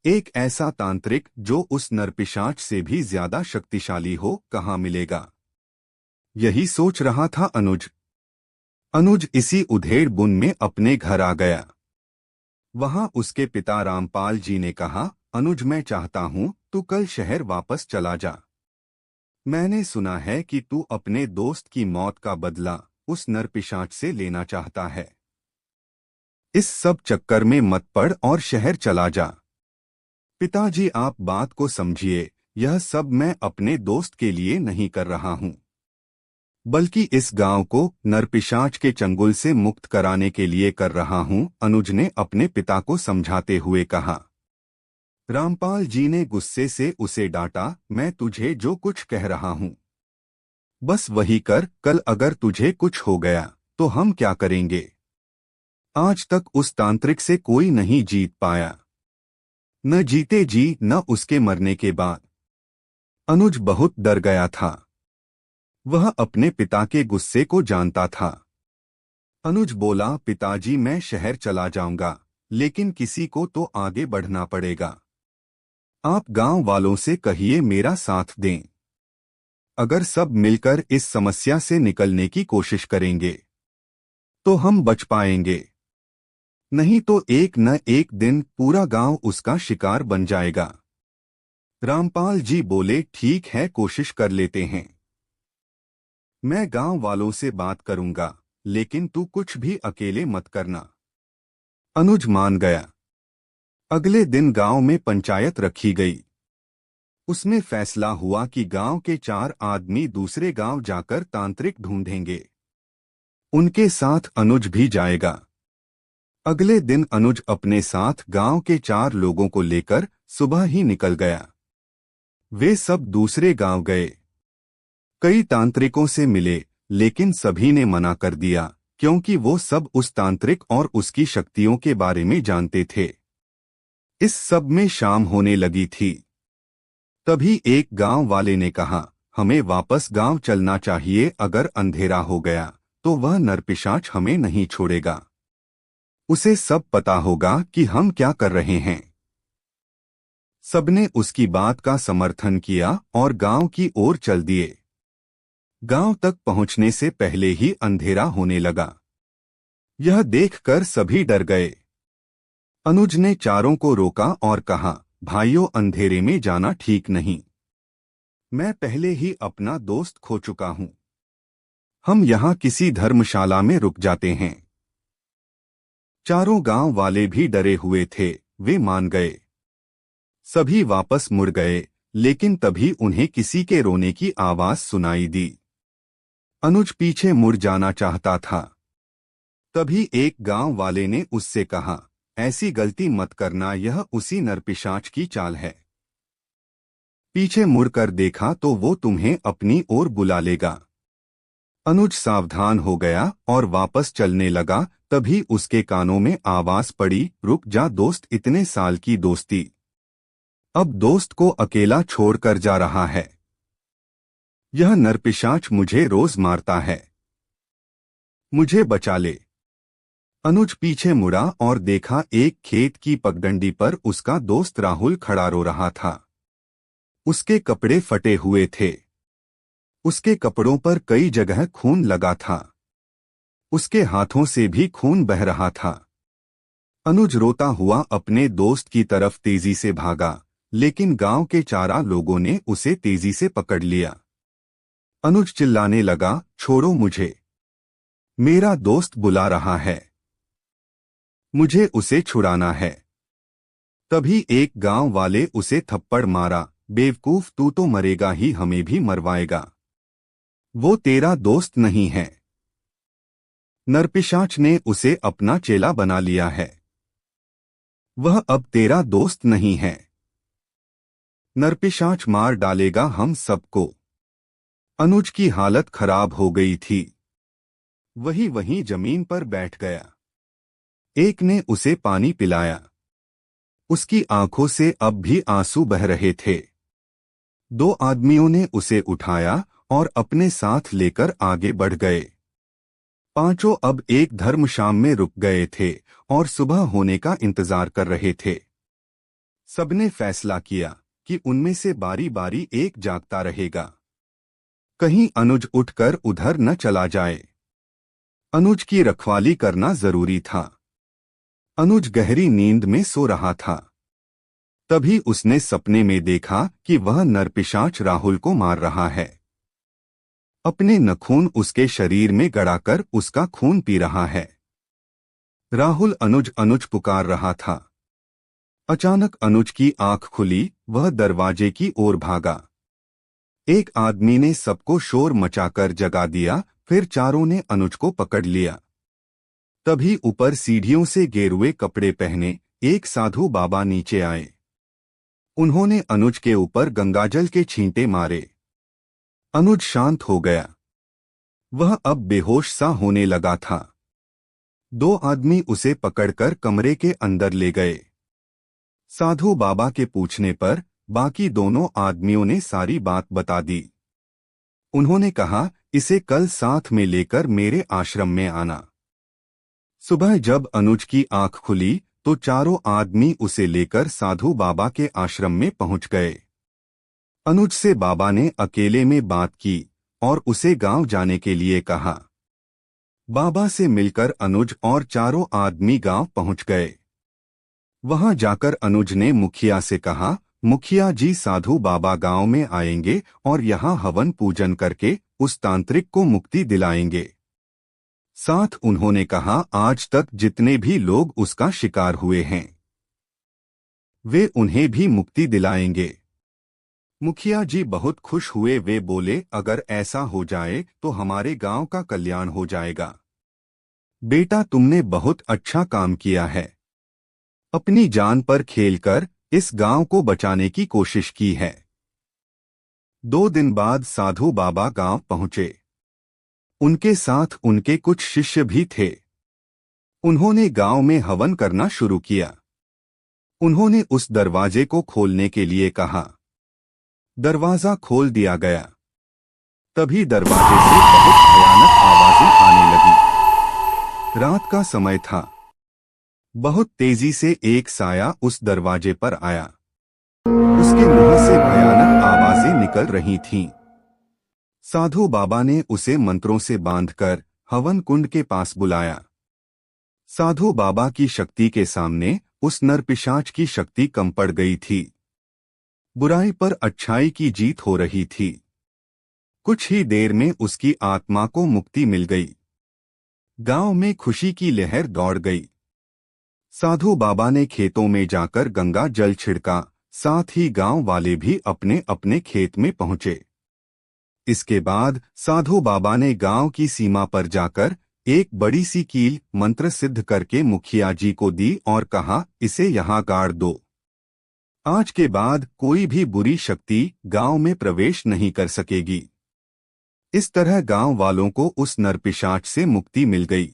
एक ऐसा तांत्रिक जो उस नरपिशाच से भी ज्यादा शक्तिशाली हो कहाँ मिलेगा। यही सोच रहा था अनुज। अनुज इसी उधेड़ बुन में अपने घर आ गया। वहां उसके पिता रामपाल जी ने कहा, अनुज मैं चाहता हूँ तू कल शहर वापस चला जा। मैंने सुना है कि तू अपने दोस्त की मौत का बदला उस नरपिशाच से लेना चाहता है। इस सब चक्कर में मत पड़ और शहर चला जा। पिताजी आप बात को समझिए, यह सब मैं अपने दोस्त के लिए नहीं कर रहा हूँ, बल्कि इस गांव को नरपिशाच के चंगुल से मुक्त कराने के लिए कर रहा हूँ, अनुज ने अपने पिता को समझाते हुए कहा। रामपाल जी ने गुस्से से उसे डांटा, मैं तुझे जो कुछ कह रहा हूँ बस वही कर, कल अगर तुझे कुछ हो गया तो हम क्या करेंगे। आज तक उस तांत्रिक से कोई नहीं जीत पाया, न जीते जी न उसके मरने के बाद। अनुज बहुत डर गया था। वह अपने पिता के गुस्से को जानता था। अनुज बोला, पिताजी मैं शहर चला जाऊंगा, लेकिन किसी को तो आगे बढ़ना पड़ेगा। आप गांव वालों से कहिए मेरा साथ दें। अगर सब मिलकर इस समस्या से निकलने की कोशिश करेंगे तो हम बच पाएंगे, नहीं तो एक न एक दिन पूरा गांव उसका शिकार बन जाएगा। रामपाल जी बोले, ठीक है कोशिश कर लेते हैं। मैं गांव वालों से बात करूंगा, लेकिन तू कुछ भी अकेले मत करना। अनुज मान गया। अगले दिन गांव में पंचायत रखी गई। उसमें फैसला हुआ कि गांव के 4 आदमी दूसरे गांव जाकर तांत्रिक ढूंढेंगे। उनके साथ अनुज भी जाएगा। अगले दिन अनुज अपने साथ गांव के 4 लोगों को लेकर सुबह ही निकल गया। वे सब दूसरे गांव गए। कई तांत्रिकों से मिले, लेकिन सभी ने मना कर दिया, क्योंकि वो सब उस तांत्रिक और उसकी शक्तियों के बारे में जानते थे। इस सब में शाम होने लगी थी। तभी एक गांव वाले ने कहा, हमें वापस गांव चलना चाहिए, अगर अंधेरा हो गया तो वह नरपिशाच हमें नहीं छोड़ेगा। उसे सब पता होगा कि हम क्या कर रहे हैं। सबने उसकी बात का समर्थन किया और गांव की ओर चल दिए। गांव तक पहुंचने से पहले ही अंधेरा होने लगा। यह देखकर सभी डर गए। अनुज ने चारों को रोका और कहा, भाइयों अंधेरे में जाना ठीक नहीं। मैं पहले ही अपना दोस्त खो चुका हूं। हम यहाँ किसी धर्मशाला में रुक जाते हैं। चारों गांव वाले भी डरे हुए थे, वे मान गए। सभी वापस मुड़ गए, लेकिन तभी उन्हें किसी के रोने की आवाज सुनाई दी। अनुज पीछे मुड़ जाना चाहता था। तभी एक गांव वाले ने उससे कहा, ऐसी गलती मत करना, यह उसी नरपिशाच की चाल है। पीछे मुड़कर देखा तो वो तुम्हें अपनी ओर बुला लेगा। अनुज सावधान हो गया और वापस चलने लगा। तभी उसके कानों में आवाज पड़ी, रुक जा दोस्त, इतने साल की दोस्ती अब दोस्त को अकेला छोड़कर जा रहा है। यह नरपिशाच मुझे रोज मारता है, मुझे बचा ले। अनुज पीछे मुड़ा और देखा एक खेत की पगडंडी पर उसका दोस्त राहुल खड़ा रो रहा था। उसके कपड़े फटे हुए थे। उसके कपड़ों पर कई जगह खून लगा था। उसके हाथों से भी खून बह रहा था। अनुज रोता हुआ अपने दोस्त की तरफ तेजी से भागा, लेकिन गांव के 4 लोगों ने उसे तेजी से पकड़ लिया। अनुज चिल्लाने लगा, छोड़ो मुझे, मेरा दोस्त बुला रहा है, मुझे उसे छुड़ाना है। तभी एक गांव वाले उसे थप्पड़ मारा, बेवकूफ तू तो मरेगा ही, हमें भी मरवाएगा। वो तेरा दोस्त नहीं है। नरपिशाच ने उसे अपना चेला बना लिया है। वह अब तेरा दोस्त नहीं है। नरपिशाच मार डालेगा हम सबको। अनुज की हालत खराब हो गई थी। वही वहीं जमीन पर बैठ गया। एक ने उसे पानी पिलाया। उसकी आंखों से अब भी आंसू बह रहे थे। 2 आदमियों ने उसे उठाया और अपने साथ लेकर आगे बढ़ गए। पांचों अब एक धर्मशाला में रुक गए थे और सुबह होने का इंतजार कर रहे थे। सबने फैसला किया कि उनमें से बारी बारी एक जागता रहेगा, कहीं अनुज उठकर उधर न चला जाए। अनुज की रखवाली करना जरूरी था। अनुज गहरी नींद में सो रहा था। तभी उसने सपने में देखा कि वह नरपिशाच राहुल को मार रहा है। अपने नखून उसके शरीर में गड़ाकर उसका खून पी रहा है। राहुल अनुज अनुज पुकार रहा था। अचानक अनुज की आंख खुली, वह दरवाजे की ओर भागा। एक आदमी ने सबको शोर मचाकर जगा दिया, फिर चारों ने अनुज को पकड़ लिया। तभी ऊपर सीढ़ियों से गेरुए कपड़े पहने एक साधु बाबा नीचे आए। उन्होंने अनुज के ऊपर गंगाजल के छींटे मारे। अनुज शांत हो गया। वह अब बेहोश सा होने लगा था। दो आदमी उसे पकड़कर कमरे के अंदर ले गए। साधु बाबा के पूछने पर बाकी दोनों आदमियों ने सारी बात बता दी। उन्होंने कहा, इसे कल साथ में लेकर मेरे आश्रम में आना। सुबह जब अनुज की आंख खुली तो चारों आदमी उसे लेकर साधु बाबा के आश्रम में पहुंच गए। अनुज से बाबा ने अकेले में बात की और उसे गांव जाने के लिए कहा। बाबा से मिलकर अनुज और चारों आदमी गांव पहुंच गए। वहां जाकर अनुज ने मुखिया से कहा, मुखिया जी, साधु बाबा गांव में आएंगे और यहां हवन पूजन करके उस तांत्रिक को मुक्ति दिलाएंगे। साथ उन्होंने कहा, आज तक जितने भी लोग उसका शिकार हुए हैं वे उन्हें भी मुक्ति दिलाएंगे। मुखिया जी बहुत खुश हुए। वे बोले, अगर ऐसा हो जाए तो हमारे गांव का कल्याण हो जाएगा। बेटा, तुमने बहुत अच्छा काम किया है। अपनी जान पर खेलकर इस गांव को बचाने की कोशिश की है। 2 दिन बाद साधु बाबा गांव पहुंचे। उनके साथ उनके कुछ शिष्य भी थे। उन्होंने गांव में हवन करना शुरू किया। उन्होंने उस दरवाजे को खोलने के लिए कहा। दरवाजा खोल दिया गया। तभी दरवाजे से बहुत भयानक आवाजें आने लगी। रात का समय था। बहुत तेजी से एक साया उस दरवाजे पर आया। उसके मुंह से भयानक आवाजें निकल रही थीं। साधु बाबा ने उसे मंत्रों से बांधकर हवन कुंड के पास बुलाया। साधु बाबा की शक्ति के सामने उस नरपिशाच की शक्ति कम पड़ गई थी। बुराई पर अच्छाई की जीत हो रही थी। कुछ ही देर में उसकी आत्मा को मुक्ति मिल गई। गांव में खुशी की लहर दौड़ गई। साधु बाबा ने खेतों में जाकर गंगा जल छिड़का। साथ ही गांव वाले भी अपने अपने खेत में पहुंचे। इसके बाद साधु बाबा ने गांव की सीमा पर जाकर एक बड़ी सी कील मंत्र सिद्ध करके मुखिया जी को दी और कहा, इसे यहां गाड़ दो। आज के बाद कोई भी बुरी शक्ति गांव में प्रवेश नहीं कर सकेगी। इस तरह गांव वालों को उस नरपिशाच से मुक्ति मिल गई।